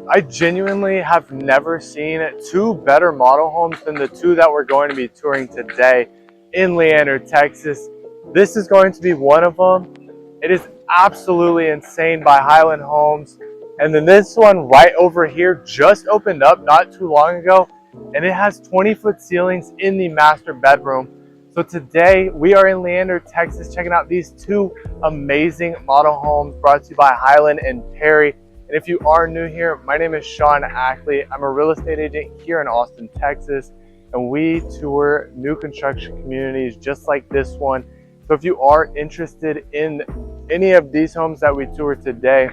I genuinely have never seen two better model homes than the two that we're going to be touring today in Leander, Texas. This is going to be one of them. It is absolutely insane by Highland Homes. And then this one right over here just opened up not too long ago, and it has 20-foot ceilings in the master bedroom. So today we are in Leander, Texas, checking out these two amazing model homes brought to you by Highland and Perry. And if you are new here, my name is Sean Ackley. I'm a real estate agent here in Austin, Texas, and we tour new construction communities just like this one. So if you are interested in any of these homes that we tour today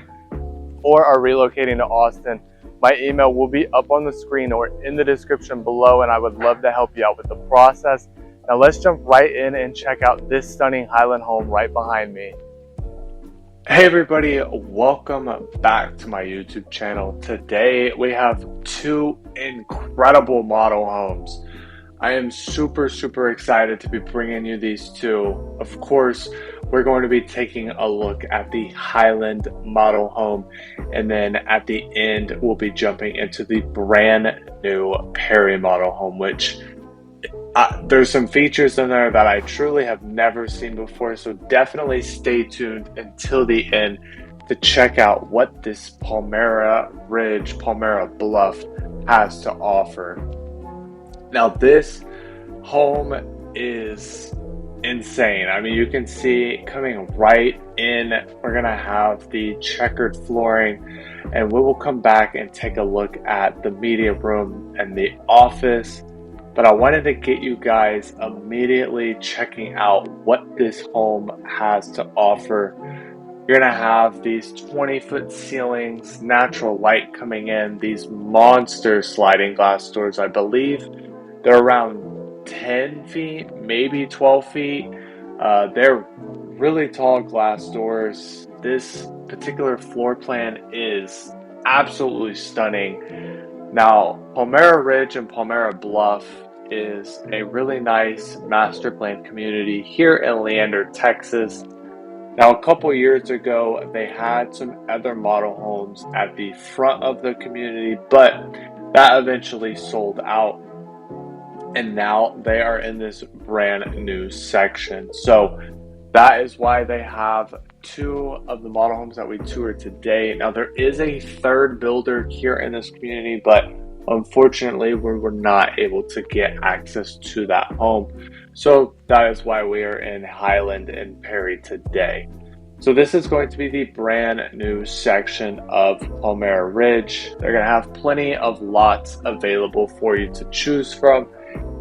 or are relocating to Austin, my email will be up on the screen or in the description below, and I would love to help you out with the process. Now let's jump right in and check out this stunning Highland home right behind me. Hey everybody, welcome back to my YouTube channel. Today we have two incredible model homes. I am super excited to be bringing you these two. Of course, we're going to be taking a look at the Highland model home, and then at the end we'll be jumping into the brand new Perry model home, which there's some features in there that I truly have never seen before, so definitely stay tuned until the end to check out what this Palmera Ridge, Palmera Bluff has to offer. Now this home is insane. I mean, you can see coming right in, we're gonna have the checkered flooring, and we will come back and take a look at the media room and the office. But I wanted to get you guys immediately checking out what this home has to offer. You're gonna have these 20-foot ceilings, natural light coming in, these monster sliding glass doors. I believe they're around 10 feet, maybe 12 feet. They're really tall glass doors. This particular floor plan is absolutely stunning. Now, Palmera Ridge and Palmera Bluff is a really nice master plan community here in Leander, Texas. Now, a couple years ago, they had some other model homes at the front of the community, but that eventually sold out. And now they are in this brand new section. So that is why they have two of the model homes that we toured today. Now, there is a third builder here in this community, but unfortunately, we were not able to get access to that home. So that is why we are in Highland and Perry today. So this is going to be the brand new section of Palmera Ridge. They're going to have plenty of lots available for you to choose from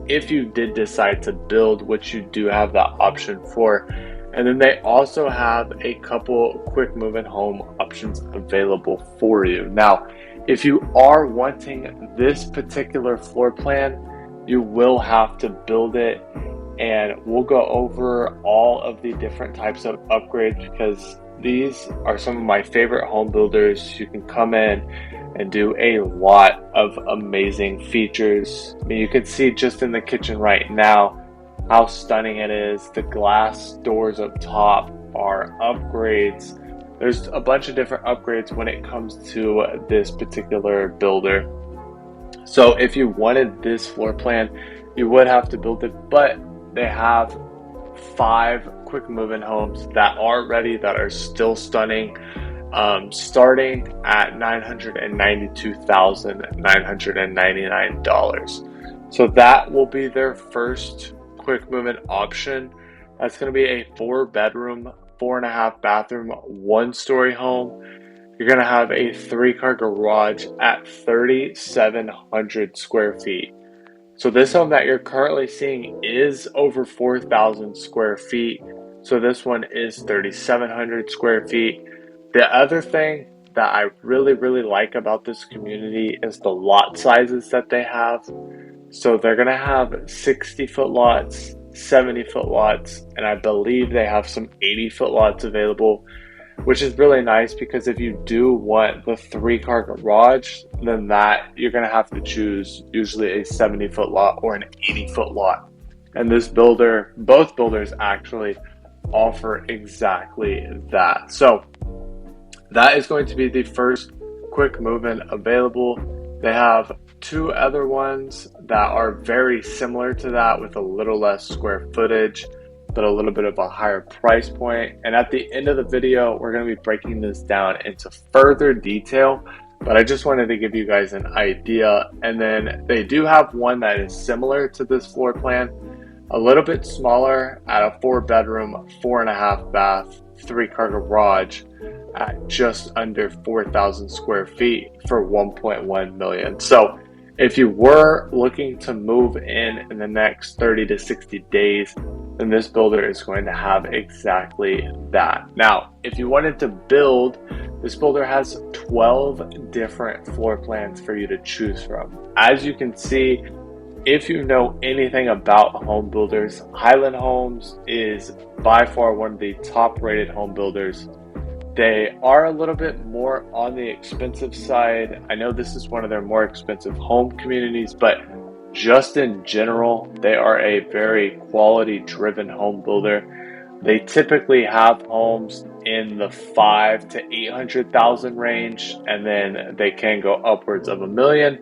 if you did decide to build, which you do have that option for. And then they also have a couple quick move-in home options available for you. Now, if you are wanting this particular floor plan, you will have to build it, and we'll go over all of the different types of upgrades because these are some of my favorite home builders. You can come in and do a lot of amazing features. I mean, you can see just in the kitchen right now how stunning it is. The glass doors up top are upgrades. There's a bunch of different upgrades when it comes to this particular builder. So if you wanted this floor plan, you would have to build it, but they have 5 quick move-in homes that are ready, that are still stunning, starting at $992,999. So that will be their first quick move-in option. That's going to be a 4-bedroom, 4.5 bathroom, 1-story home. You're going to have a 3-car garage at 3,700 square feet. So this home that you're currently seeing is over 4,000 square feet. So this one is 3,700 square feet. The other thing that I really like about this community is the lot sizes that they have. So they're going to have 60-foot lots, 70-foot lots, and I believe they have some 80-foot lots available, which is really nice because if you do want the 3-car garage, then that you're going to have to choose usually a 70-foot lot or an 80-foot lot. And this builder, both builders actually offer exactly that. So that is going to be the first quick movement available. They have two other ones that are very similar to that with a little less square footage, but a little bit of a higher price point. And at the end of the video, we're going to be breaking this down into further detail, but I just wanted to give you guys an idea. And then they do have one that is similar to this floor plan, a little bit smaller at a 4-bedroom, 4.5 bath, 3-car garage at just under 4,000 square feet for 1.1 million. So if you were looking to move in the next 30 to 60 days, then this builder is going to have exactly that. Now, if you wanted to build, this builder has 12 different floor plans for you to choose from. As you can see, if you know anything about home builders, Highland Homes is by far one of the top rated home builders. They are a little bit more on the expensive side. I know this is one of their more expensive home communities, but just in general, they are a very quality driven home builder. They typically have homes in the 500,000 to 800,000 range, and then they can go upwards of $1 million,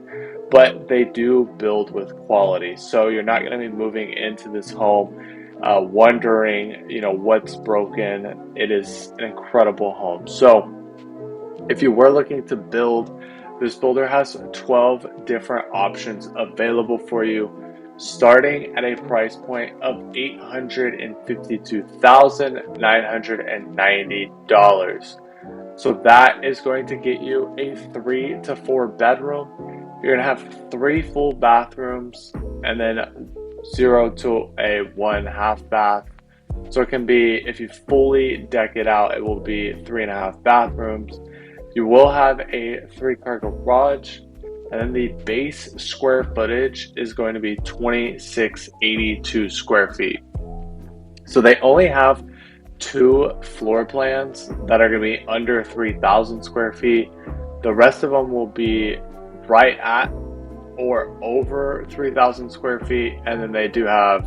but they do build with quality. So you're not going to be moving into this home wondering, what's broken. It is an incredible home. So if you were looking to build, this builder has 12 different options available for you, starting at a price point of $852,990. So that is going to get you a 3 to 4 bedroom. You're going to have 3 full bathrooms and then 0 to a 1.5 bath. So it can be, if you fully deck it out, it will be 3.5 bathrooms. You will have a 3-car garage, and then the base square footage is going to be 2,682 square feet. So they only have 2 floor plans that are going to be under 3,000 square feet. The rest of them will be right at or over 3,000 square feet, and then they do have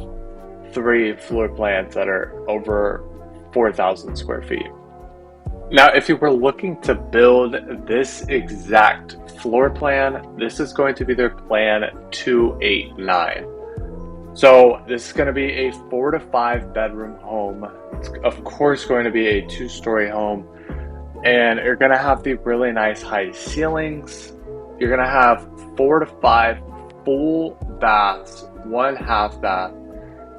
3 floor plans that are over 4,000 square feet. Now, if you were looking to build this exact floor plan, this is going to be their plan 289. So this is going to be a 4 to 5 bedroom home. It's of course going to be a 2-story home, and you're going to have the really nice high ceilings. You're going to have 4 to 5 full baths, 1.5 bath,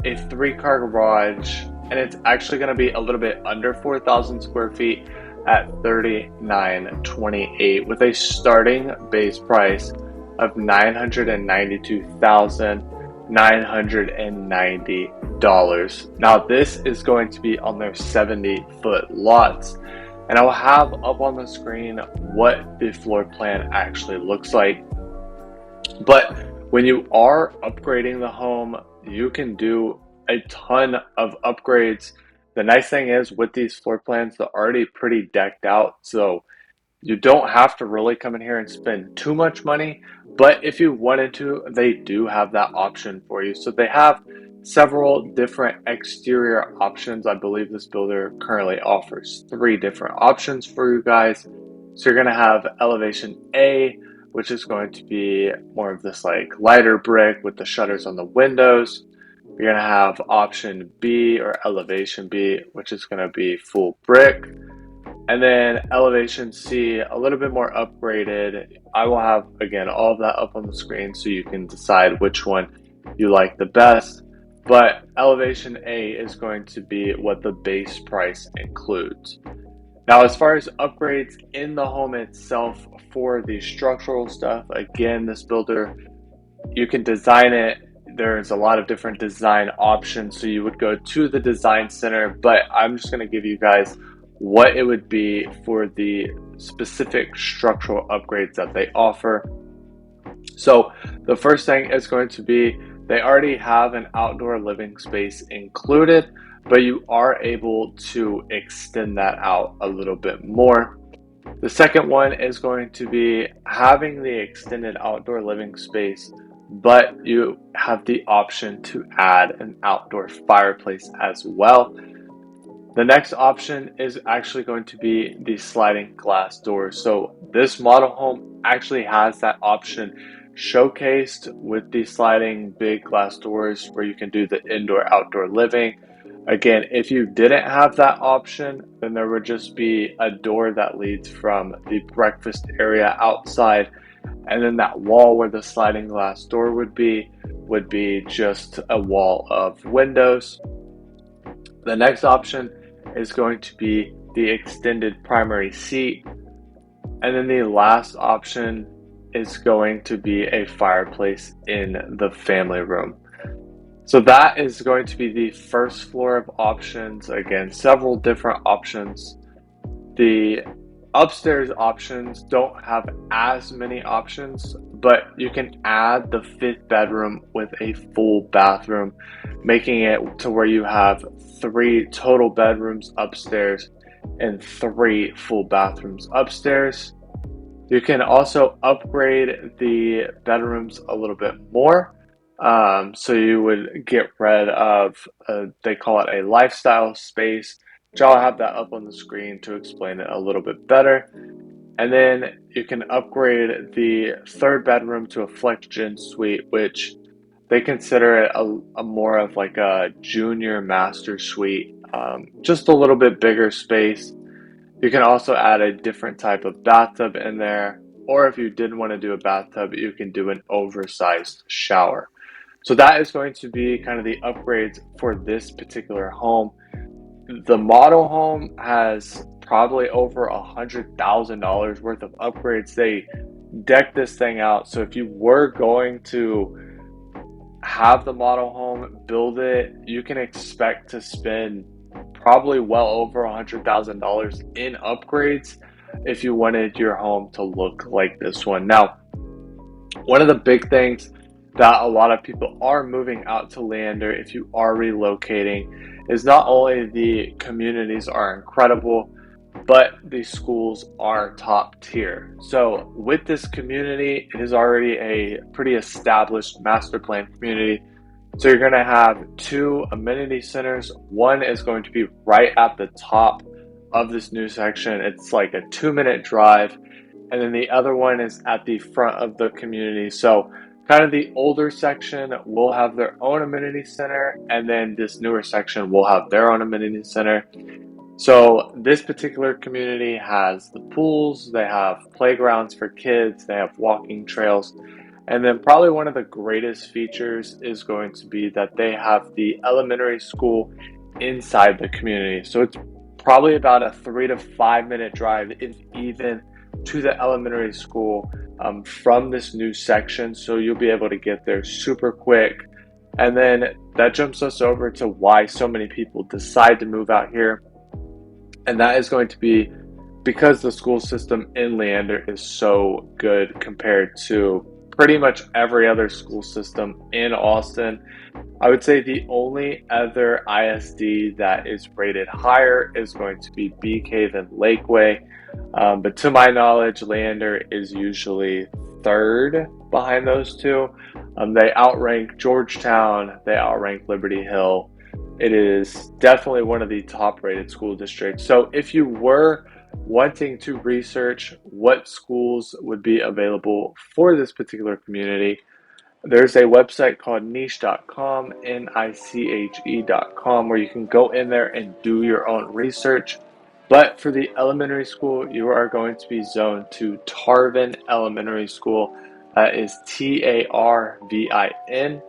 a 3-car garage, and it's actually going to be a little bit under 4,000 square feet at $3,928 with a starting base price of $992,990. Now this is going to be on their 70-foot lots, and I'll have up on the screen what the floor plan actually looks like. But when you are upgrading the home, you can do a ton of upgrades. The nice thing is with these floor plans, they're already pretty decked out, so you don't have to really come in here and spend too much money. But if you wanted to, they do have that option for you. So they have several different exterior options. I believe this builder currently offers 3 different options for you guys. So you're going to have elevation A, which is going to be more of this like lighter brick with the shutters on the windows. You're going to have option B or elevation B, which is going to be full brick. And then elevation C, a little bit more upgraded. I will have, again, all of that up on the screen so you can decide which one you like the best. But elevation A is going to be what the base price includes. Now, as far as upgrades in the home itself for the structural stuff, again, this builder, you can design it. There's a lot of different design options, so you would go to the design center, but I'm just going to give you guys what it would be for the specific structural upgrades that they offer. So the first thing is going to be, they already have an outdoor living space included, but you are able to extend that out a little bit more. The second one is going to be having the extended outdoor living space, but you have the option to add an outdoor fireplace as well. The next option is actually going to be the sliding glass doors. So this model home actually has that option showcased with the sliding big glass doors where you can do the indoor outdoor living. Again, if you didn't have that option, then there would just be a door that leads from the breakfast area outside, and then that wall where the sliding glass door would be just a wall of windows. The next option is going to be the extended primary seat. And then the last option is going to be a fireplace in the family room. So that is going to be the first floor of options. Again, several different options. The upstairs options don't have as many options, but you can add the fifth bedroom with a full bathroom, making it to where you have 3 total bedrooms upstairs and 3 full bathrooms upstairs. You can also upgrade the bedrooms a little bit more. So you would get rid of, they call it a lifestyle space, which I'll have that up on the screen to explain it a little bit better. And then you can upgrade the third bedroom to a FlexGen suite, which they consider it a more of like a junior master suite, just a little bit bigger space. You can also add a different type of bathtub in there, or if you didn't want to do a bathtub, you can do an oversized shower. So that is going to be kind of the upgrades for this particular home. The model home has probably over $100,000 worth of upgrades. They decked this thing out. So if you were going to have the model home, build it, you can expect to spend probably well over $100,000 in upgrades if you wanted your home to look like this one. Now, one of the big things that a lot of people are moving out to Leander, if you are relocating, is not only the communities are incredible, but the schools are top tier. So with this community, it is already a pretty established master plan community. So you're going to have 2 amenity centers. One is going to be right at the top of this new section. It's like a 2-minute drive. And then the other one is at the front of the community. So kind of the older section will have their own amenity center, and then this newer section will have their own amenity center. So this particular community has the pools, they have playgrounds for kids, they have walking trails, and then probably one of the greatest features is going to be that they have the elementary school inside the community. So it's probably about a 3 to 5 minute drive, if even, to the elementary school from this new section. So you'll be able to get there super quick. And then that jumps us over to why so many people decide to move out here. And that is going to be because the school system in Leander is so good compared to pretty much every other school system in Austin. I would say the only other ISD that is rated higher is going to be Bee Cave and Lakeway. But to my knowledge, Leander is usually third behind those two. They outrank Georgetown, they outrank Liberty Hill. It is definitely one of the top rated school districts. So if you were wanting to research what schools would be available for this particular community, there's a website called niche.com, niche.com, where you can go in there and do your own research. But for the elementary school, you are going to be zoned to Tarvin Elementary School. That is Tarvin.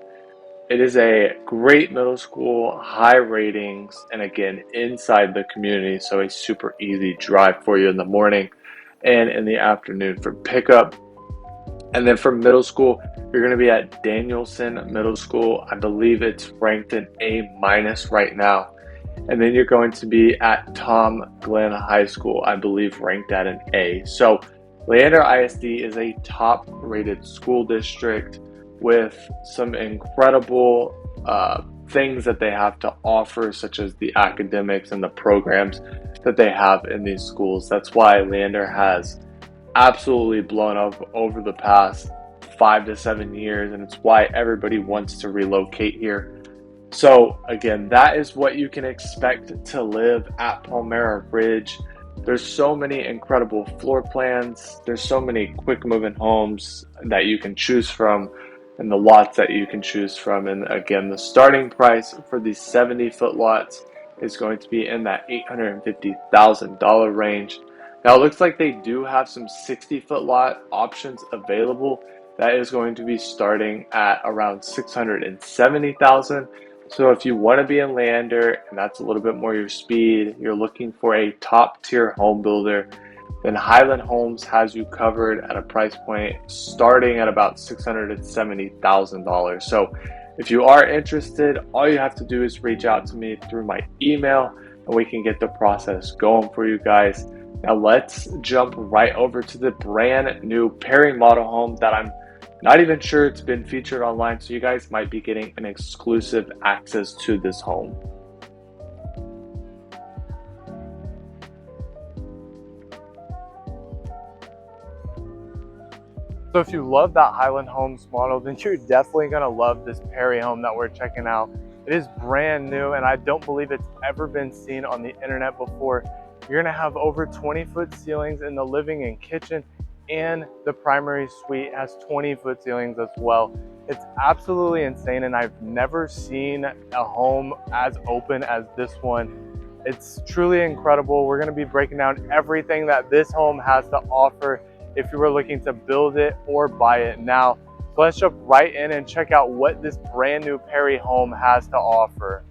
It is a great middle school, high ratings, and again, inside the community, so a super easy drive for you in the morning and in the afternoon for pickup. And then for middle school, you're going to be at Danielson Middle School. I believe it's ranked an A- right now. And then you're going to be at Tom Glenn High School, I believe ranked at an A. So Leander ISD is a top-rated school district with some incredible things that they have to offer, such as the academics and the programs that they have in these schools. That's why Leander has absolutely blown up over the past 5 to 7 years, and it's why everybody wants to relocate here. So again, that is what you can expect to live at Palmera Ridge. There's so many incredible floor plans. There's so many quick moving homes that you can choose from and the lots that you can choose from. And again, the starting price for these 70-foot lots is going to be in that $850,000 range. Now it looks like they do have some 60-foot lot options available. That is going to be starting at around 670,000. So if you want to be in Leander and that's a little bit more your speed, you're looking for a top tier home builder, then Highland Homes has you covered at a price point starting at about $670,000. So if you are interested, all you have to do is reach out to me through my email and we can get the process going for you guys. Now let's jump right over to the brand new Perry model home that I'm not even sure it's been featured online, so you guys might be getting an exclusive access to this home. So if you love that Highland Homes model, then you're definitely gonna love this Perry home that we're checking out. It is brand new and I don't believe it's ever been seen on the internet before. You're gonna have over 20-foot ceilings in the living and kitchen, and the primary suite has 20-foot ceilings as well. It's absolutely insane and I've never seen a home as open as this one. It's truly incredible. We're gonna be breaking down everything that this home has to offer if you were looking to build it or buy it now. So let's jump right in and check out what this brand new Perry home has to offer.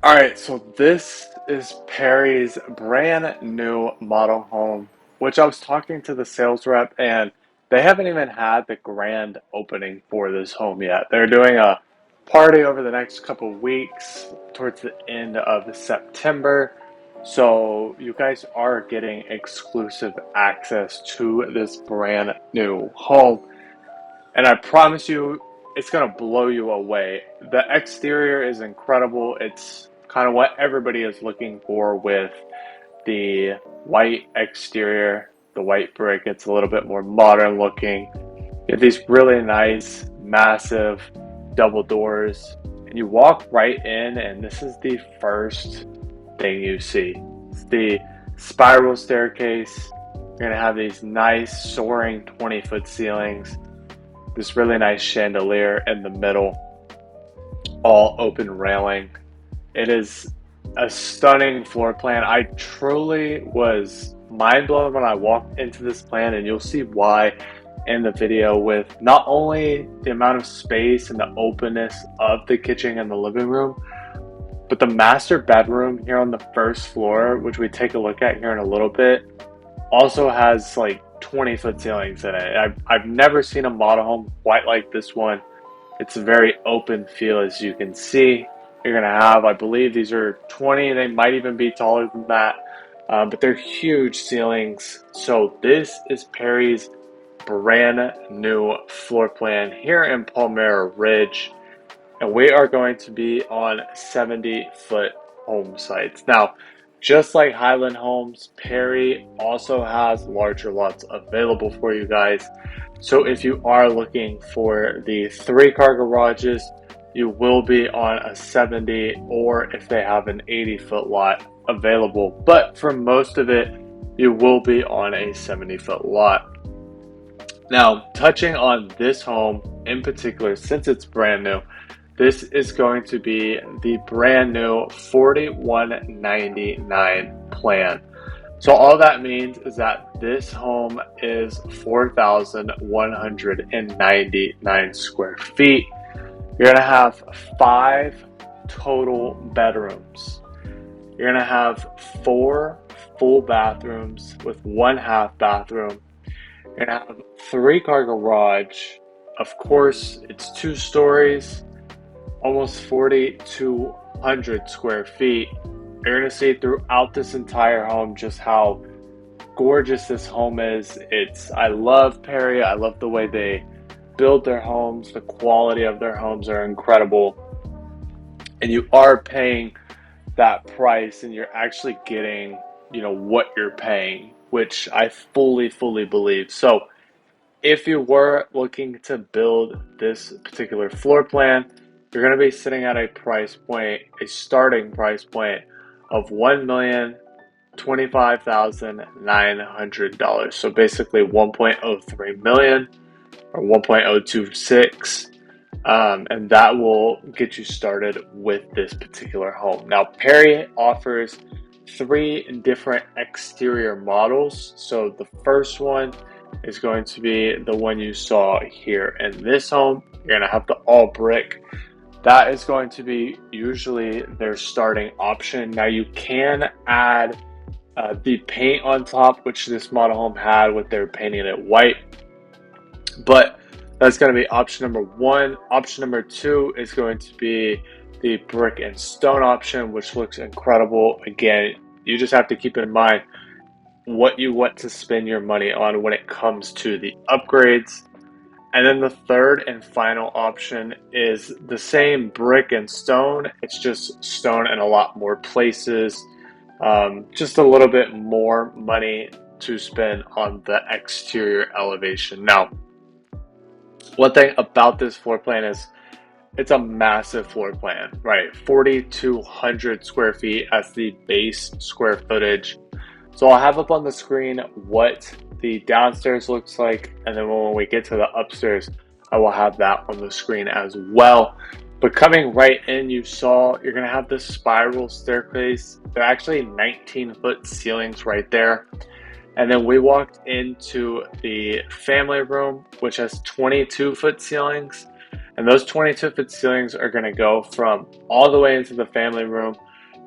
All right, so this is Perry's brand new model home, which I was talking to the sales rep and they haven't even had the grand opening for this home yet. They're doing a party over the next couple of weeks towards the end of September. So you guys are getting exclusive access to this brand new home. And I promise you, it's going to blow you away. The exterior is incredible. It's kind of what everybody is looking for with the white exterior, the white brick. It's a little bit more modern looking. You have these really nice, massive double doors. And you walk right in, and this is the first thing you see. It's the spiral staircase. You're going to have these nice soaring 20-foot ceilings, this really nice chandelier in the middle, all open railing. It is a stunning floor plan. I truly was mind blown when I walked into this plan, and you'll see why in the video, with not only the amount of space and the openness of the kitchen and the living room, but the master bedroom here on the first floor, which we take a look at here in a little bit, also has like 20-foot ceilings in it. I've never seen a model home quite like this one. It's a very open feel, as you can see. You're gonna have, I believe these are 20, they might even be taller than that, but they're huge ceilings. So this is Perry's brand new floor plan here in Palmera Ridge, and we are going to be on 70-foot home sites. Now, just like Highland Homes, Perry also has larger lots available for you guys. So if you are looking for the 3-car garages, you will be on a 70, or if they have an 80-foot lot available. But for most of it, you will be on a 70-foot lot. Now, touching on this home in particular, since it's brand new, this is going to be the brand new 4199 plan. So all that means is that this home is 4,199 square feet. You're gonna have 5 total bedrooms. You're gonna have 4 full bathrooms with 1 half bathroom. You're gonna have 3-car garage. Of course, it's 2 stories, almost 4,200 square feet. You're gonna see throughout this entire home just how gorgeous this home is. I love Perry. I love the way they build their homes. The quality of their homes are incredible. And you are paying that price and you're actually getting, what you're paying, which I fully believe. So if you were looking to build this particular floor plan, you're going to be sitting at a price point, a starting price point of $1,025,900. So basically 1.03 million or 1.026. And that will get you started with this particular home. Now, Perry offers 3 different exterior models. So the first one is going to be the one you saw here in this home. You're going to have the all brick. That is going to be usually their starting option. Now you can add the paint on top, which this model home had with their painting it white, but that's going to be option number 1. Option number 2 is going to be the brick and stone option, which looks incredible. Again, you just have to keep in mind what you want to spend your money on when it comes to the upgrades. And then the third and final option is the same brick and stone. It's just stone in a lot more places. Just a little bit more money to spend on the exterior elevation. Now, one thing about this floor plan is it's a massive floor plan, right? 4,200 square feet as the base square footage. So I'll have up on the screen what the downstairs looks like, and then when we get to the upstairs, I will have that on the screen as well. But coming right in, you saw you're gonna have this spiral staircase. They're actually 19-foot ceilings right there. And then we walked into the family room, which has 22-foot ceilings. And those 22-foot ceilings are gonna go from all the way into the family room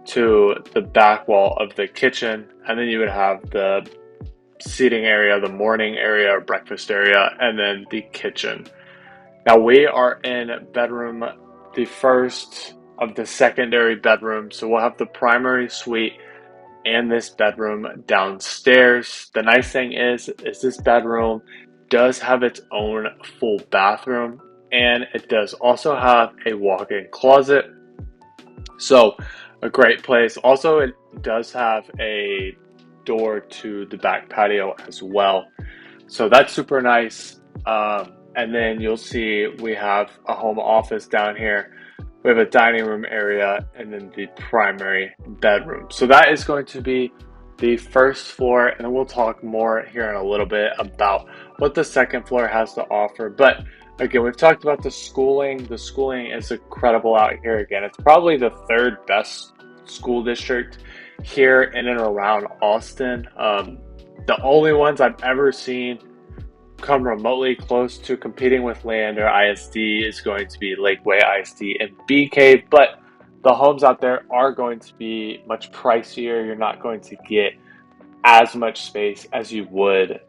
to the back wall of the kitchen, and then you would have the seating area, the morning area or breakfast area, and then the kitchen. Now we are in bedroom, the first of the secondary bedroom, so we'll have the primary suite and this bedroom downstairs. The nice thing is this bedroom does have its own full bathroom, and it does also have a walk-in closet. So a great place. Also, it does have a door to the back patio as well. So that's super nice. And then you'll see we have a home office down here. We have a dining room area and then the primary bedroom. So that is going to be the first floor. And then we'll talk more here in a little bit about what the second floor has to offer. But again, we've talked about the schooling. The schooling is incredible out here. Again, it's probably the 3rd best school district here in and around Austin. The only ones I've ever seen come remotely close to competing with Leander ISD is going to be Lakeway ISD and BK, but the homes out there are going to be much pricier. You're not going to get as much space as you would,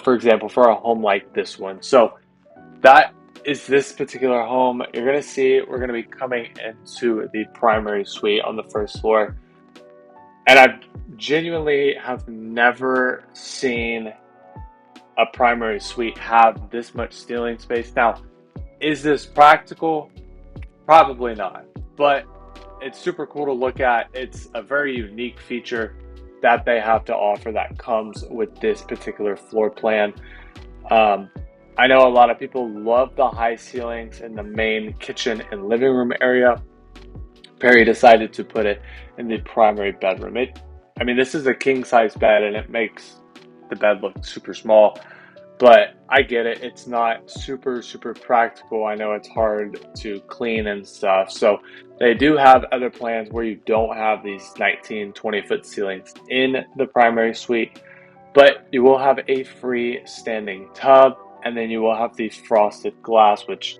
for example, for a home like this one. So that is this particular home. You're going to see we're going to be coming into the primary suite on the first floor. And I genuinely have never seen a primary suite have this much ceiling space. Now, is this practical? Probably not, but it's super cool to look at. It's a very unique feature that they have to offer that comes with this particular floor plan. I know a lot of people love the high ceilings in the main kitchen and living room area. Perry decided to put it in the primary bedroom. This is a king size bed and it makes the bed look super small, but I get it. It's not super practical. I know it's hard to clean and stuff. So they do have other plans where you don't have these 19-20-foot ceilings in the primary suite, but you will have a free-standing tub, and then you will have the frosted glass, which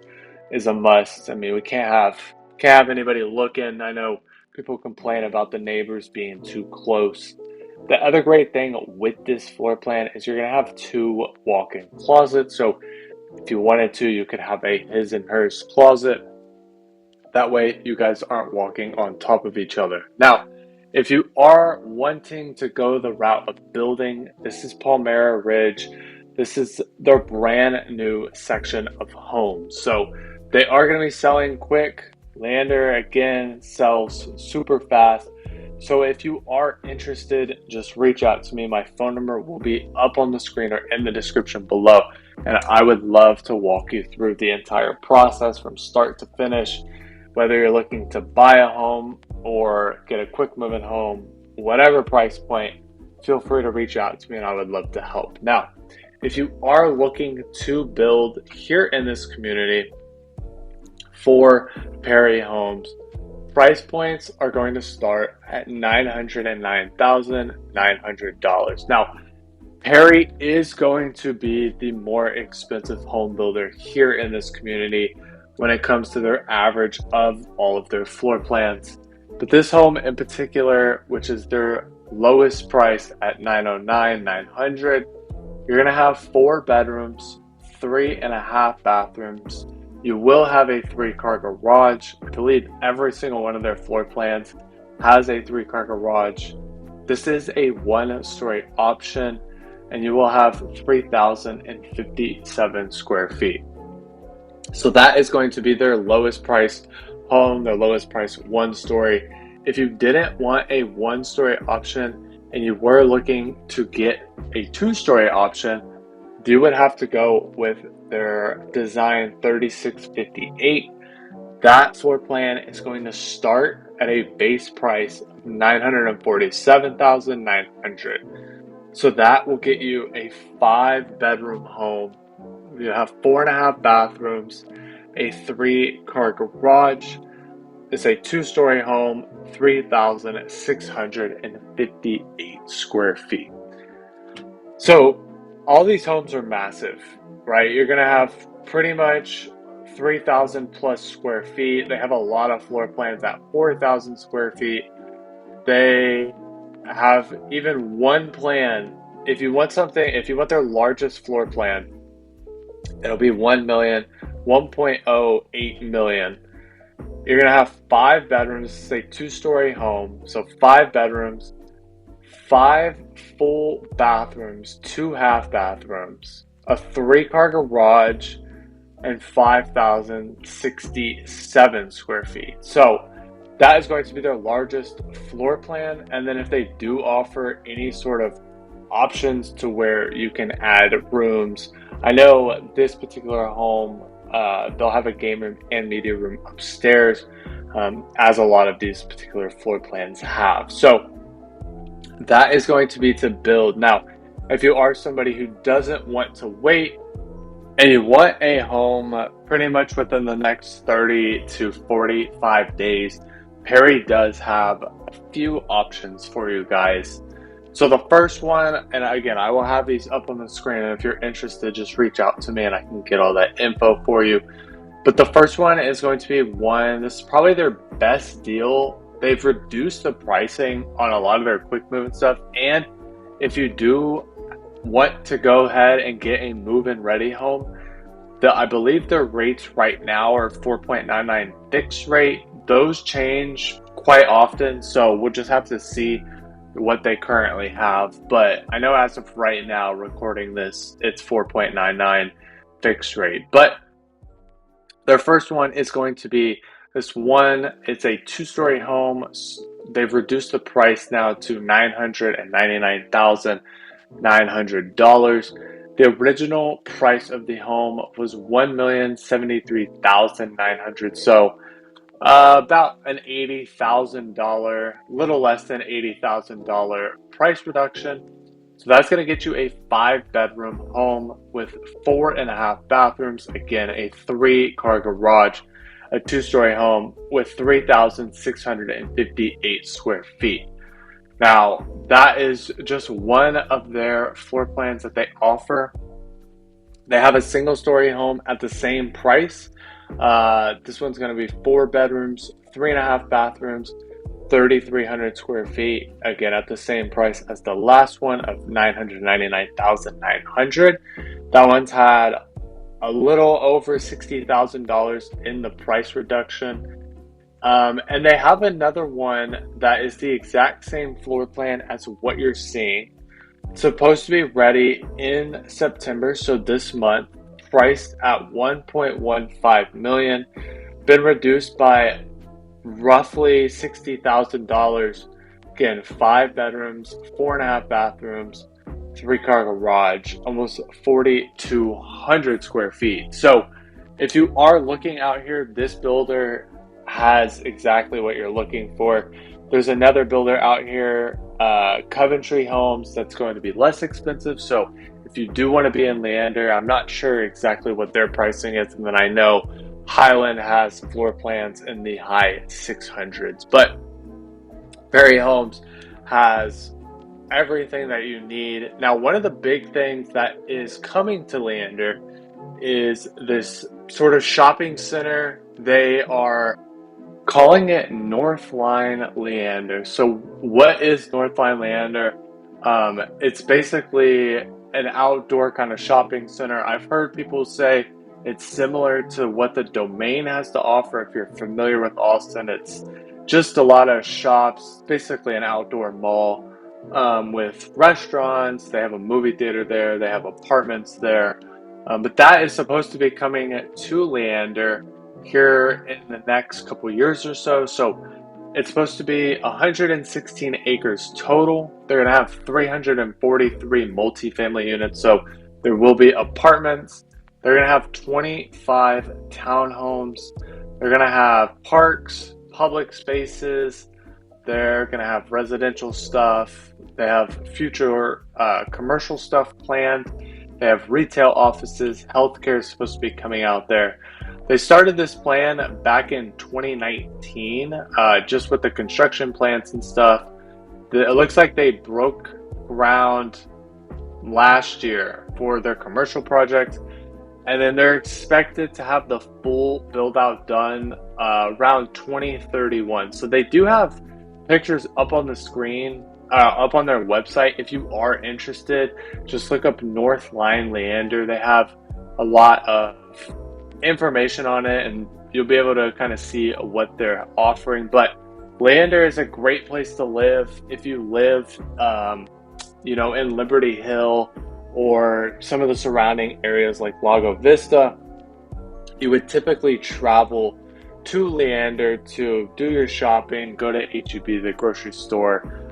is a must. We can't have anybody looking. I know people complain about the neighbors being too close. The other great thing with this floor plan is you're going to have 2 walk-in closets. So if you wanted to, you could have a his and hers closet. That way you guys aren't walking on top of each other. Now, if you are wanting to go the route of building, this is Palmera Ridge. This is their brand new section of homes. So they are going to be selling quick. Leander, again, sells super fast. So if you are interested, just reach out to me. My phone number will be up on the screen or in the description below. And I would love to walk you through the entire process from start to finish. Whether you're looking to buy a home or get a quick moving home, whatever price point, feel free to reach out to me and I would love to help. Now, if you are looking to build here in this community for Perry Homes, price points are going to start at $909,900. Now, Perry is going to be the more expensive home builder here in this community when it comes to their average of all of their floor plans. But this home in particular, which is their lowest price at $909,900, you're going to have 4 bedrooms, 3.5 bathrooms. You will have a 3-car garage. I believe every single one of their floor plans has a 3-car garage. This is a 1-story option, and you will have 3,057 square feet. So that is going to be their lowest priced home, their lowest priced 1-story. If you didn't want a 1-story option and you were looking to get a 2-story option, you would have to go with their design 3658. That floor plan is going to start at a base price of $947,900. So that will get you a 5-bedroom home. You have 4.5 bathrooms, a 3-car garage. It's a 2-story home, 3,658 square feet. So all these homes are massive, right? You're going to have pretty much 3,000 plus square feet. They have a lot of floor plans at 4,000 square feet. They have even one plan. If you want their largest floor plan, it'll be 1.08 million. You're going to have 5 bedrooms, say 2-story home. So 5 bedrooms, 5 full bathrooms, 2 half bathrooms, a 3-car garage, and 5,067 square feet. So that is going to be their largest floor plan. And then if they do offer any sort of options to where you can add rooms, I know this particular home, they'll have a game room and media room upstairs, as a lot of these particular floor plans have. So that is going to be to build. Now, if you are somebody who doesn't want to wait and you want a home pretty much within the next 30 to 45 days, Perry does have a few options for you guys. So the first one, and again, I will have these up on the screen, and if you're interested, just reach out to me and I can get all that info for you. But the first one is going to be this is probably their best deal. They've reduced the pricing on a lot of their quick move and stuff. And if you do want to go ahead and get a move-in ready home, I believe their rates right now are 4.99 fixed rate. Those change quite often, so we'll just have to see what they currently have. But I know as of right now, recording this, it's 4.99 fixed rate. But their first one is going to be this one. It's a 2-story home. They've reduced the price now to $999,900. The original price of the home was $1,073,900. So about an $80,000, little less than $80,000 price reduction. So that's going to get you a 5-bedroom home with 4.5 bathrooms. Again, a 3-car garage, a 2-story home with 3,658 square feet. Now, that is just one of their floor plans that they offer. They have a 1-story home at the same price. This one's going to be 4 bedrooms, 3.5 bathrooms, 3,300 square feet. Again, at the same price as the last one of $999,900. That one's had a little over $60,000 in the price reduction. And they have another one that is the exact same floor plan as what you're seeing. It's supposed to be ready in September, so this month, priced at $1.15 million, been reduced by roughly $60,000 Again, 5 bedrooms, 4.5 bathrooms, 3-car garage, almost 4,200 square feet. So if you are looking out here, this builder has exactly what you're looking for. There's another builder out here, Coventry Homes, that's going to be less expensive. So if you do want to be in Leander, I'm not sure exactly what their pricing is. And then I know Highland has floor plans in the high 600s. But Perry Homes has everything that you need. Now, one of the big things that is coming to Leander is this sort of shopping center. They are calling it Northline Leander. So what is Northline Leander? It's basically an outdoor kind of shopping center. I've heard people say it's similar to what the Domain has to offer. If you're familiar with Austin, it's just a lot of shops, basically an outdoor mall, with restaurants. They have a movie theater there. They have apartments there. But that is supposed to be coming to Leander here in the next couple years or so. So it's supposed to be 116 acres total. They're going to have 343 multifamily units. So there will be apartments. They're going to have 25 townhomes. They're going to have parks, public spaces. They're going to have residential stuff. They have future commercial stuff planned. They have retail offices. Healthcare is supposed to be coming out there. They started this plan back in 2019, just with the construction plans and stuff. It looks like they broke ground last year for their commercial project, and then they're expected to have the full build out done around 2031. So they do have pictures up on the screen, up on their website. If you are interested, just look up Northline Leander. They have a lot of information on it, and you'll be able to kind of see what they're offering. But Leander is a great place to live. If you live, in Liberty Hill or some of the surrounding areas like Lago Vista, you would typically travel to Leander to do your shopping, go to H-E-B, the grocery store.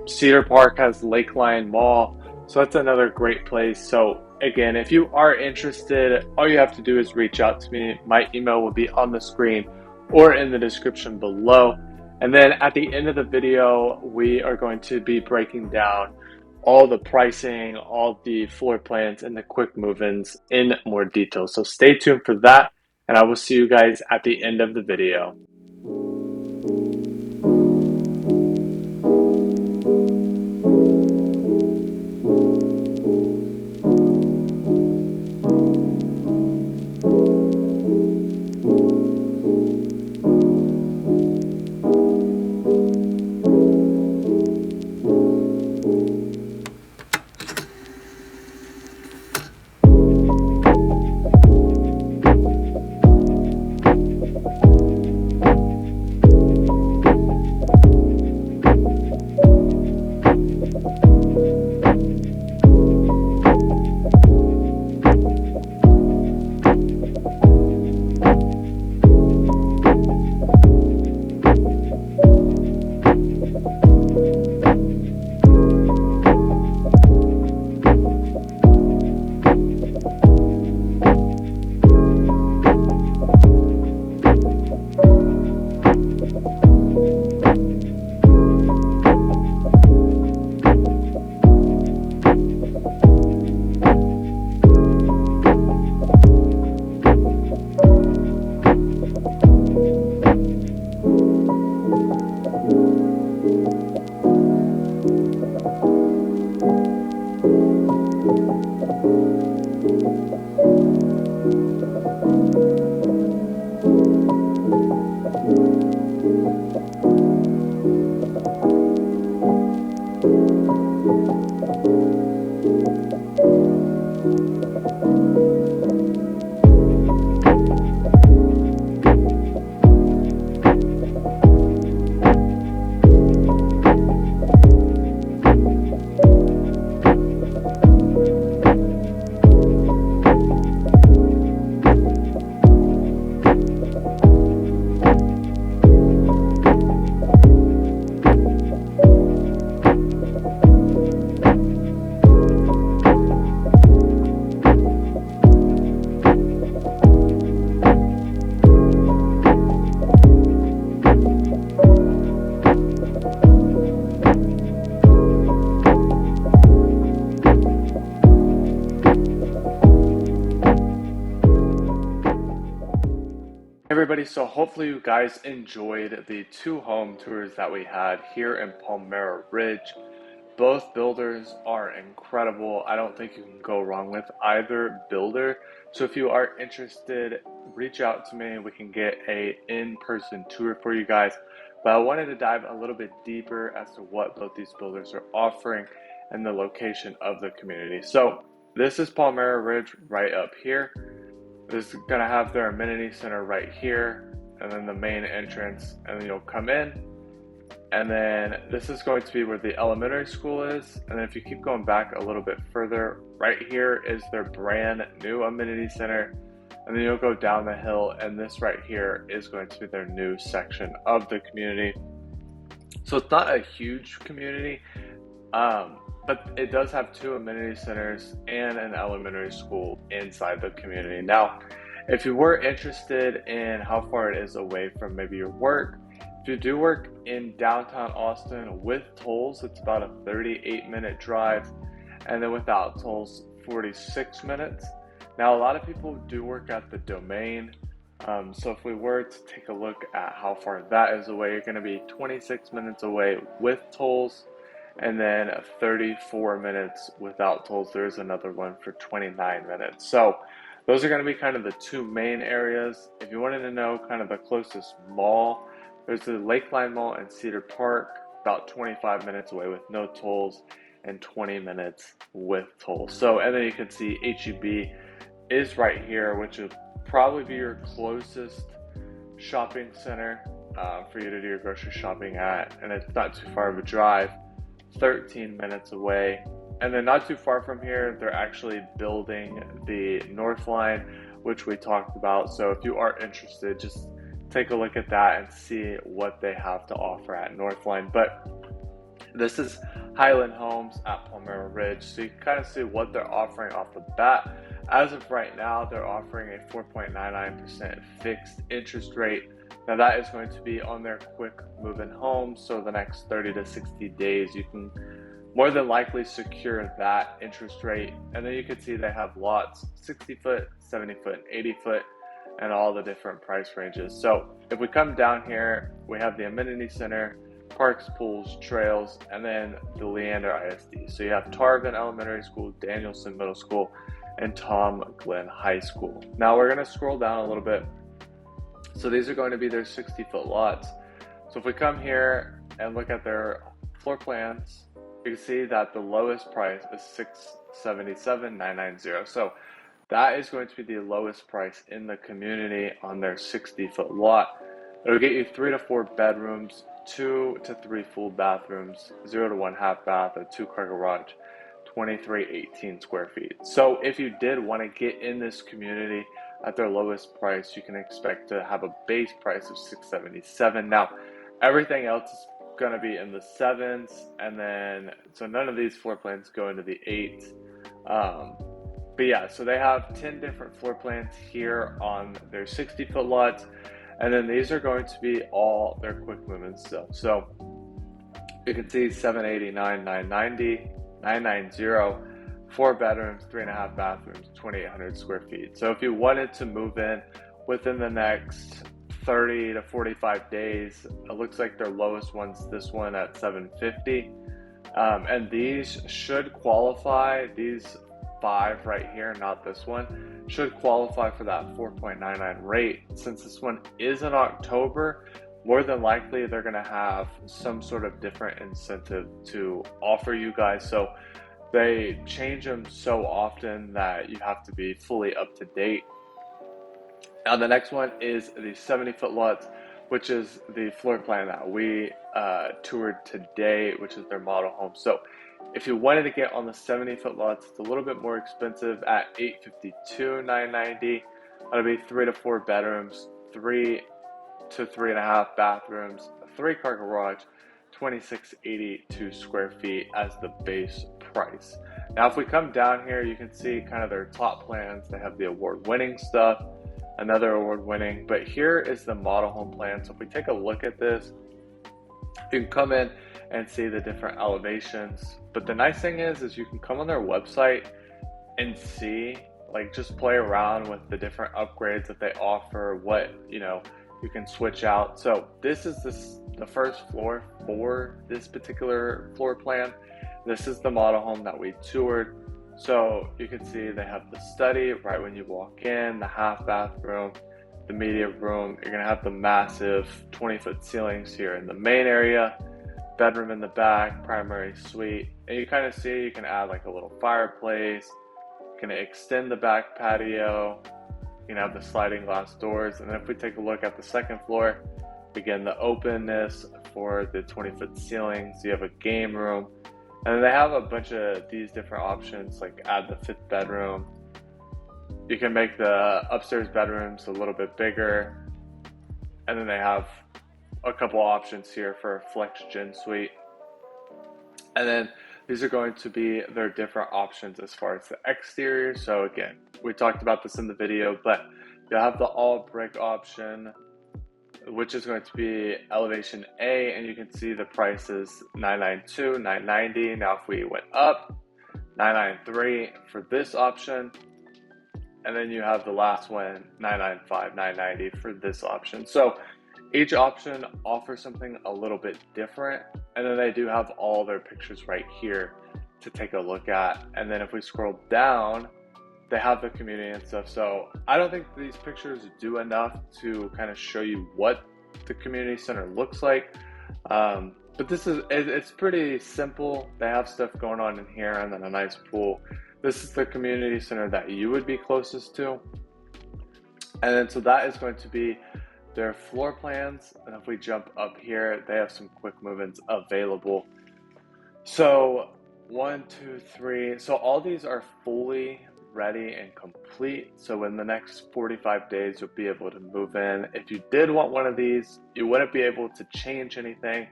Cedar Park has Lakeline Mall, so that's another great place. So again, if you are interested, all you have to do is reach out to me. My email will be on the screen or in the description below. And then at the end of the video, we are going to be breaking down all the pricing, all the floor plans, and the quick move-ins in more detail. So stay tuned for that, and I will see you guys at the end of the video. everybody, so hopefully you guys enjoyed the 2 home tours that we had here in Palmera Ridge. Both builders are incredible. I don't think you can go wrong with either builder. So if you are interested, reach out to me. We can get a in-person tour for you guys. But I wanted to dive a little bit deeper as to what both these builders are offering and the location of the community. So this is Palmera Ridge right up here. This is going to have their amenity center right here, and then the main entrance, and then you'll come in. And then this is going to be where the elementary school is. And then if you keep going back a little bit further, right here is their brand new amenity center. And then you'll go down the hill, and this right here is going to be their new section of the community. So it's not a huge community, but it does have 2 amenity centers and an elementary school inside the community. Now, if you were interested in how far it is away from maybe your work, if you do work in downtown Austin with tolls, it's about a 38-minute drive, and then without tolls, 46 minutes. Now, a lot of people do work at the Domain, so if we were to take a look at how far that is away, you're going to be 26 minutes away with tolls, and then 34 minutes without tolls. There is another one for 29 minutes. So those are going to be kind of the 2 main areas. If you wanted to know kind of the closest mall, there's the Lakeline Mall in Cedar Park, about 25 minutes away with no tolls, and 20 minutes with tolls. So, and then you can see HEB is right here, which will probably be your closest shopping center for you to do your grocery shopping at, and it's not too far of a drive, 13 minutes away. And then not too far from here, they're actually building the North Line, which we talked about. So if you are interested, just take a look at that and see what they have to offer at Northline. But this is Highland Homes at Palmera Ridge, so you can kind of see what they're offering off the bat. As of right now, they're offering a 4.99% fixed interest rate. Now that is going to be on their quick move-in homes, so the next 30 to 60 days you can more than likely secure that interest rate. And then you can see they have lots 60 foot, 70 foot, 80 foot, and all the different price ranges. So if we come down here, we have the amenity center, parks, pools, trails, and then the Leander ISD. So you have Tarvin Elementary School, Danielson Middle School, and Tom Glenn High School. Now we're gonna scroll down a little bit. So these are going to be their 60-foot lots. So if we come here and look at their floor plans, you can see that the lowest price is $677,990. So that is going to be the lowest price in the community on their 60-foot lot. It'll get you 3 to 4 bedrooms, 2 to 3 full bathrooms, 0 to 1 half bath, a 2-car garage, 2318 square feet. So if you did want to get in this community at their lowest price, you can expect to have a base price of $677. Now, everything else is going to be in the 7s, and then so none of these floor plans go into the 8s. But yeah, so they have 10 different floor plans here on their 60-foot lots, and then these are going to be all their quick move-in stuff. So you can see 789, 990, 990, 4 bedrooms, 3.5 bathrooms, 2,800 square feet. So if you wanted to move in within the next 30 to 45 days, it looks like their lowest one's this one at 750. And these should qualify, these 5 right here, not this one, should qualify for that 4.99 rate. Since this one is in October, more than likely they're going to have some sort of different incentive to offer you guys. So they change them so often that you have to be fully up to date. Now the next one is the 70-foot lots, which is the floor plan that we toured today, which is their model home. So if you wanted to get on the 70-foot lots, it's a little bit more expensive at $852,990. That'll be 3 to 4 bedrooms, 3 to 3.5 bathrooms, a 3-car garage, 2,682 square feet as the base price. Now if we come down here, you can see kind of their top plans. They have the award-winning stuff, another award-winning, but here is the model home plan. So if we take a look at this, you can come in and see the different elevations. But the nice thing is you can come on their website and see like just play around with the different upgrades that they offer, what, you know, you can switch out. So this is the first floor for this particular floor plan. This is the model home that we toured. So you can see they have the study right when you walk in, the half bathroom, the media room. You're gonna have the massive 20-foot ceilings here in the main area, bedroom in the back, primary suite. And you kind of see you can add like a little fireplace, you can extend the back patio, you can have the sliding glass doors. And then if we take a look at the second floor, again, the openness for the 20-foot ceilings, you have a game room. And then they have a bunch of these different options, like add the 5th bedroom. You can make the upstairs bedrooms a little bit bigger. And then they have a couple options here for a flex gen suite. And then these are going to be their different options as far as the exterior. So again, we talked about this in the video, but you'll have the all brick option, which is going to be elevation A, and you can see the prices $992, $990. Now if we went up, $993 for this option, and then you have the last one, $995, $990 for this option. So each option offers something a little bit different, and then they do have all their pictures right here to take a look at. And then if we scroll down, they have the community and stuff. So I don't think these pictures do enough to kind of show you what the community center looks like. But it's pretty simple. They have stuff going on in here and then a nice pool. This is the community center that you would be closest to. And then so that is going to be their floor plans. And if we jump up here, they have some quick move-ins available. So 1, 2, 3. So all these are fully ready and complete. So in the next 45 days, you'll be able to move in. If you did want one of these, you wouldn't be able to change anything.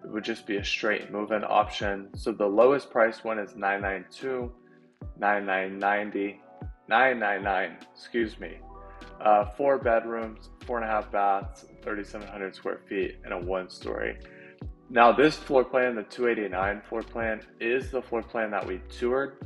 It would just be a straight move-in option. So the lowest price one is $992, $999, excuse me. 4 bedrooms, 4.5 baths, 3,700 square feet, and a 1-story. Now this floor plan, the 289 floor plan, is the floor plan that we toured.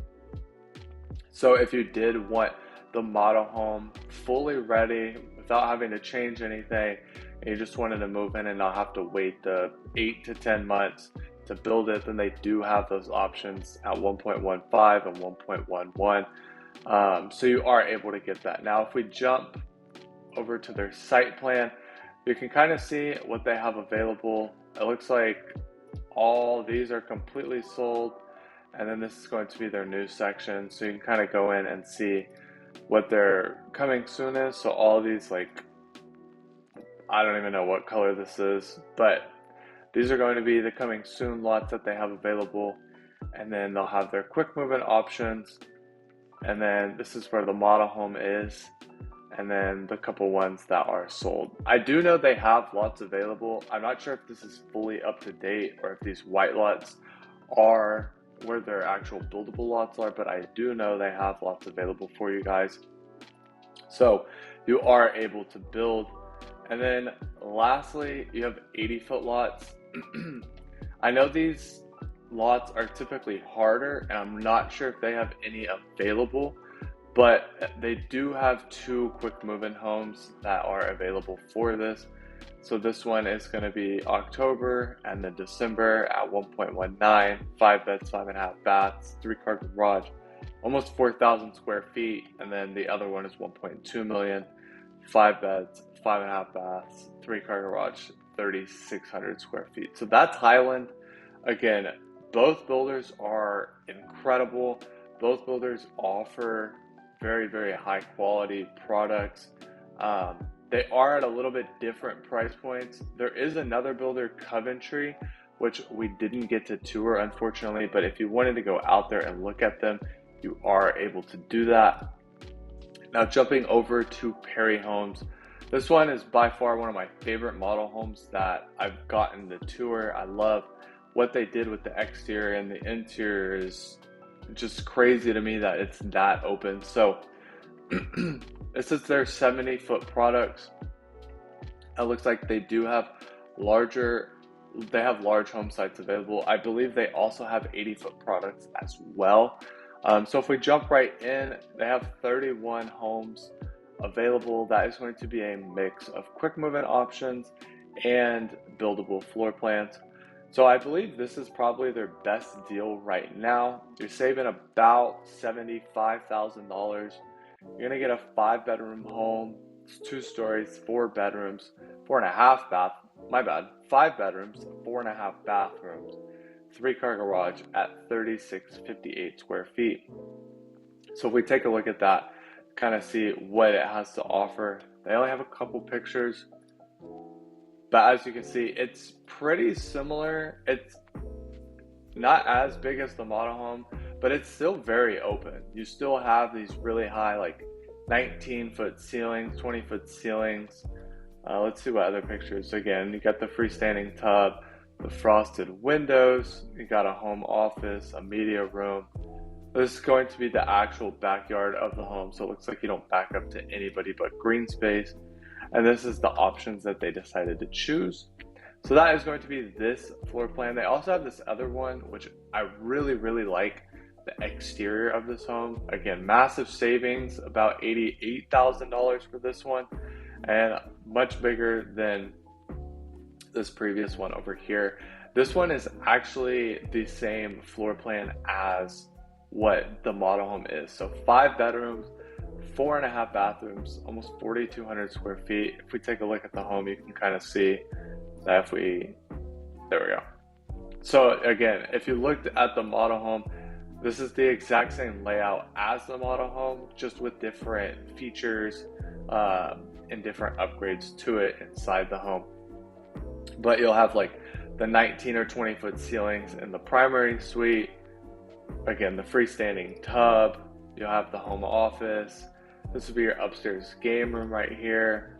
So if you did want the model home fully ready without having to change anything, and you just wanted to move in and not have to wait the 8 to 10 months to build it, then they do have those options at 1.15 and 1.11. So you are able to get that. Now if we jump over to their site plan, you can kind of see what they have available. It looks like all these are completely sold. And then this is going to be their new section. So you can kind of go in and see what their coming soon is. So all these, like, I don't even know what color this is, but these are going to be the coming soon lots that they have available. And then they'll have their quick move-in options. And then this is where the model home is. And then the couple ones that are sold. I do know they have lots available. I'm not sure if this is fully up to date or if these white lots are where their actual buildable lots are, but I do know they have lots available for you guys. So you are able to build. And then lastly, you have 80-foot lots. I know these lots are typically harder, and I'm not sure if they have any available, but they do have 2 quick move-in homes that are available for this. So this one is going to be October and then December at 1.19, 5 beds, 5.5 baths, 3-car garage, almost 4,000 square feet. And then the other one is 1.2 million, 5 beds, 5.5 baths, 3-car garage, 3,600 square feet. So that's Highland. Again, both builders are incredible. Both builders offer very, very high quality products. They are at a little bit different price points. There is another builder, Coventry, which we didn't get to tour, unfortunately, but if you wanted to go out there and look at them, you are able to do that. Now jumping over to Perry Homes. This one is by far one of my favorite model homes that I've gotten to tour. I love what they did with the exterior, and the interior is just crazy to me that it's that open. So this is their 70-foot products. It looks like they do have large home sites available. I believe they also have 80-foot products as well. So if we jump right in, they have 31 homes available. That is going to be a mix of quick move-in options and buildable floor plans. So I believe this is probably their best deal right now. You're saving about $75,000. You're gonna get a 5-bedroom home. It's 2 stories, 4 bedrooms, 4.5 bath. My bad. 5 bedrooms, 4.5 bathrooms, 3-car garage at 3,658 square feet. So if we take a look at that, kind of see what it has to offer. They only have a couple pictures, but as you can see, it's pretty similar. It's not as big as the model home, but it's still very open. You still have these really high, like 19-foot ceilings, 20-foot ceilings. Let's see what other pictures. Again, you got the freestanding tub, the frosted windows, you got a home office, a media room. This is going to be the actual backyard of the home, so it looks like you don't back up to anybody but green space. And this is the options that they decided to choose. So that is going to be this floor plan. They also have this other one, which I really, really like the exterior of this home. Again, massive savings, about $88,000 for this one, and much bigger than this previous one over here. This one is actually the same floor plan as what the model home is. So 5 bedrooms, 4.5 bathrooms, almost 4,200 square feet. If we take a look at the home, you can kind of see that there we go. So again, if you looked at the model home, this is the exact same layout as the model home, just with different features and different upgrades to it inside the home. But you'll have like the 19 or 20-foot ceilings in the primary suite. Again, the freestanding tub. You'll have the home office. This will be your upstairs game room right here.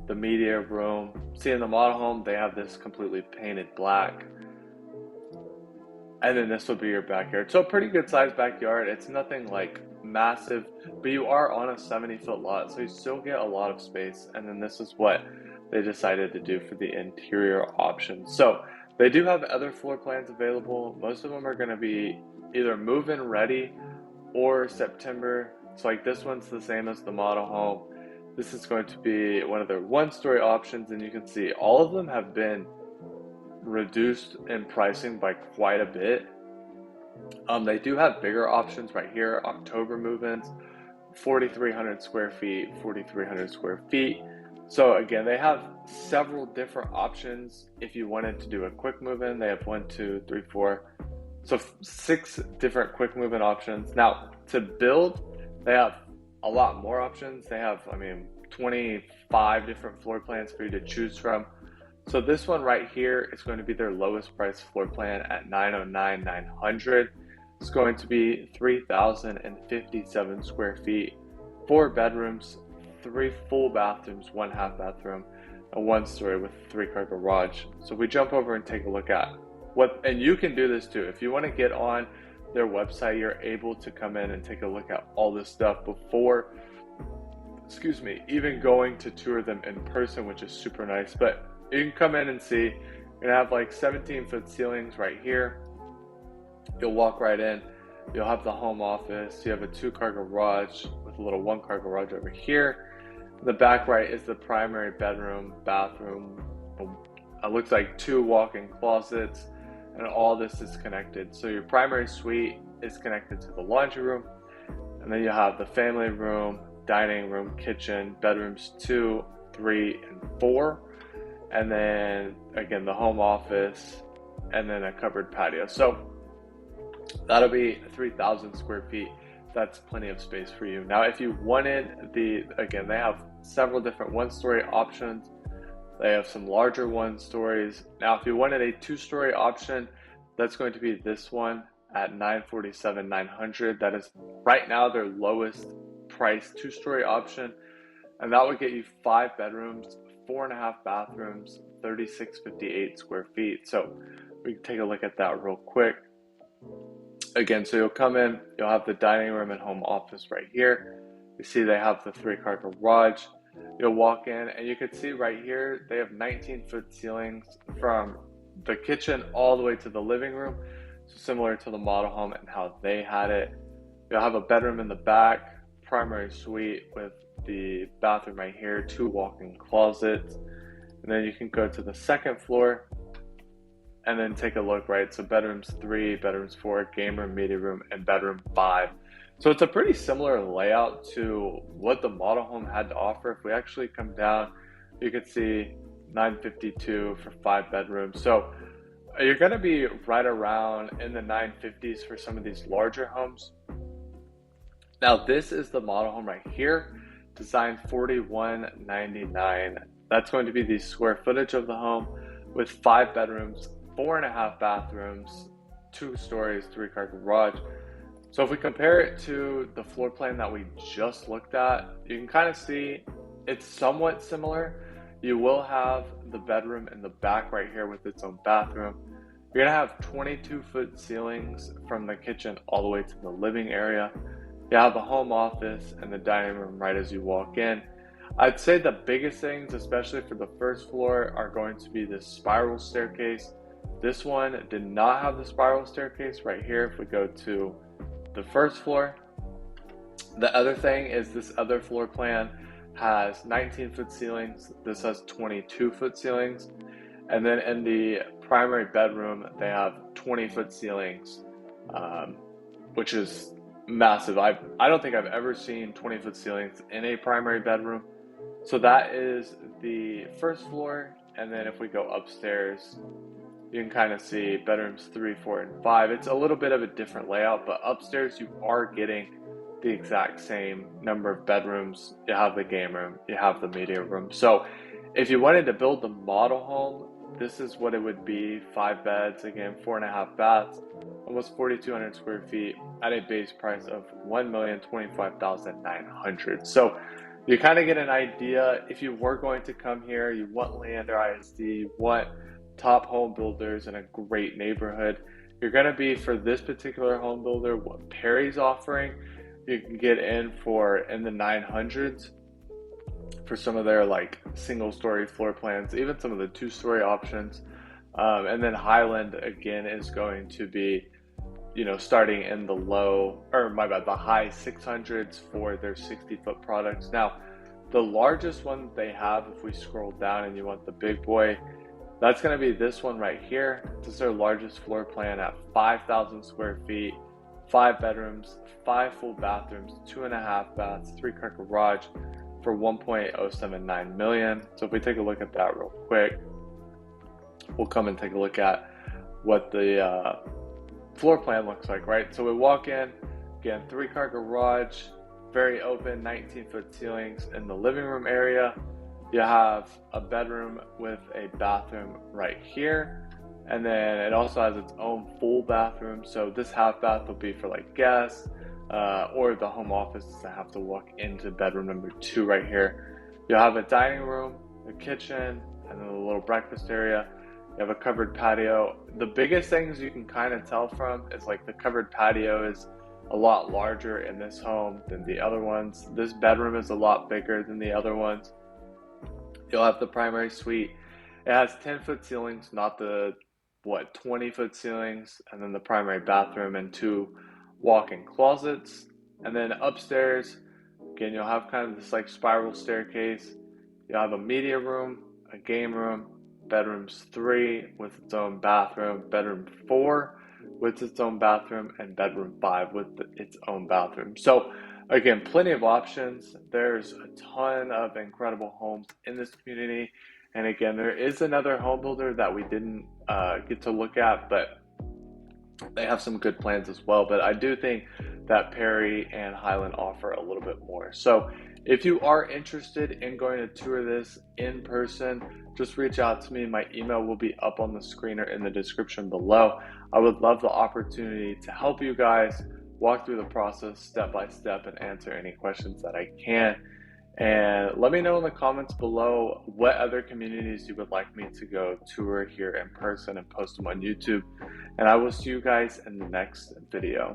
The media room. See, in the model home, they have this completely painted black. And then this will be your backyard. So a pretty good sized backyard. It's nothing like massive, but you are on a 70-foot lot, so you still get a lot of space. And then this is what they decided to do for the interior options. So they do have other floor plans available. Most of them are going to be either move-in ready or September. So like this one's the same as the model home. This is going to be one of their 1-story options, and you can see all of them have been reduced in pricing by quite a bit. They do have bigger options right here. October move-ins, 4,300 square feet, 4,300 square feet. So again, they have several different options. If you wanted to do a quick move-in, they have 1, 2, 3, 4. So 6 different quick move-in options. Now to build, they have a lot more options. They have, 25 different floor plans for you to choose from. So this one right here is going to be their lowest price floor plan at $909,900. It's going to be 3,057 square feet, 4 bedrooms, 3 full bathrooms, 1 half bathroom, a 1-story with a 3-car garage. So we jump over and take a look at and you can do this too. If you want to get on their website, you're able to come in and take a look at all this stuff before, even going to tour them in person, which is super nice. But you can come in and see. You're gonna have like 17-foot ceilings right here. You'll walk right in. You'll have the home office. You have a 2-car garage with a little 1-car garage over here. In the back right is the primary bedroom, bathroom. It looks like 2 walk-in closets, and all this is connected. So your primary suite is connected to the laundry room, and then you have the family room, dining room, kitchen, bedrooms 2, 3, and 4. And then again, the home office, and then a covered patio. So that'll be 3,000 square feet. That's plenty of space for you. Now, if you wanted again, they have several different 1-story options. They have some larger 1-stories. Now, if you wanted a 2-story option, that's going to be this one at $947,900. That is right now their lowest price 2-story option. And that would get you 5 bedrooms, 4.5 bathrooms, 3,658 square feet. So we can take a look at that real quick. Again, so you'll come in, you'll have the dining room and home office right here. You see they have the 3-car garage. You'll walk in and you can see right here, they have 19-foot ceilings from the kitchen all the way to the living room. So similar to the model home and how they had it. You'll have a bedroom in the back, primary suite with the bathroom right here, 2 walk-in closets. And then you can go to the second floor and then take a look, right? So bedrooms 3, bedrooms 4, game room, media room, and bedroom 5. So it's a pretty similar layout to what the model home had to offer. If we actually come down, you can see 952 for 5 bedrooms. So you're going to be right around in the 950s for some of these larger homes. Now this is the model home right here, designed 4199. That's going to be the square footage of the home with 5 bedrooms, 4.5 bathrooms, 2 stories, 3-car garage. So if we compare it to the floor plan that we just looked at, you can kind of see it's somewhat similar. You will have the bedroom in the back right here with its own bathroom. You're gonna have 22-foot ceilings from the kitchen all the way to the living area. You have a home office and the dining room right as you walk in. I'd say the biggest things, especially for the first floor, are going to be this spiral staircase. This one did not have the spiral staircase right here. If we go to the first floor, the other thing is this other floor plan has 19-foot ceilings. This has 22-foot ceilings. And then in the primary bedroom, they have 20-foot ceilings, which is massive. I don't think I've ever seen 20-foot ceilings in a primary bedroom. So that is the first floor. And then if we go upstairs, you can kind of see bedrooms 3, 4, and 5. It's a little bit of a different layout, but upstairs you are getting the exact same number of bedrooms. You have the game room, you have the media room. So if you wanted to build the model home, this is what it would be. 5 beds, again, 4.5 baths, almost 4,200 square feet at a base price of $1,025,900. So you kind of get an idea. If you were going to come here, you want Leander ISD, you want top home builders in a great neighborhood, you're going to be, for this particular home builder, what Perry's offering, you can get in the 900s for some of their like single story floor plans, even some of the 2-story options. And then Highland again is going to be, starting in the high 600s for their 60-foot products. Now, the largest one they have, if we scroll down and you want the big boy, that's going to be this one right here. This is their largest floor plan at 5,000 square feet, 5 bedrooms, 5 full bathrooms, 2.5 baths, 3-car garage for $1.079 million. So if we take a look at that real quick, we'll come and take a look at what the floor plan looks like, right? So we walk in, again, 3-car garage, very open, 19-foot ceilings in the living room area. You have a bedroom with a bathroom right here. And then it also has its own full bathroom. So this half bath will be for like guests or the home office that have to walk into bedroom number 2 right here. You'll have a dining room, a kitchen, and then a little breakfast area. You have a covered patio. The biggest things you can kind of tell from is like the covered patio is a lot larger in this home than the other ones. This bedroom is a lot bigger than the other ones. You'll have the primary suite. It has 10-foot ceilings, not the 20-foot ceilings, and then the primary bathroom and 2 walk-in closets. And then upstairs, again, you'll have kind of this like spiral staircase. You'll have a media room, a game room, bedrooms 3 with its own bathroom, bedroom 4 with its own bathroom, and bedroom 5 with its own bathroom. So again, plenty of options. There's a ton of incredible homes in this community. And again, there is another home builder that we didn't get to look at, but they have some good plans as well. But I do think that Perry and Highland offer a little bit more. So if you are interested in going to tour this in person, just reach out to me. My email will be up on the screen or in the description below. I would love the opportunity to help you guys walk through the process step by step and answer any questions that I can. And let me know in the comments below what other communities you would like me to go tour here in person and post them on YouTube. And I will see you guys in the next video.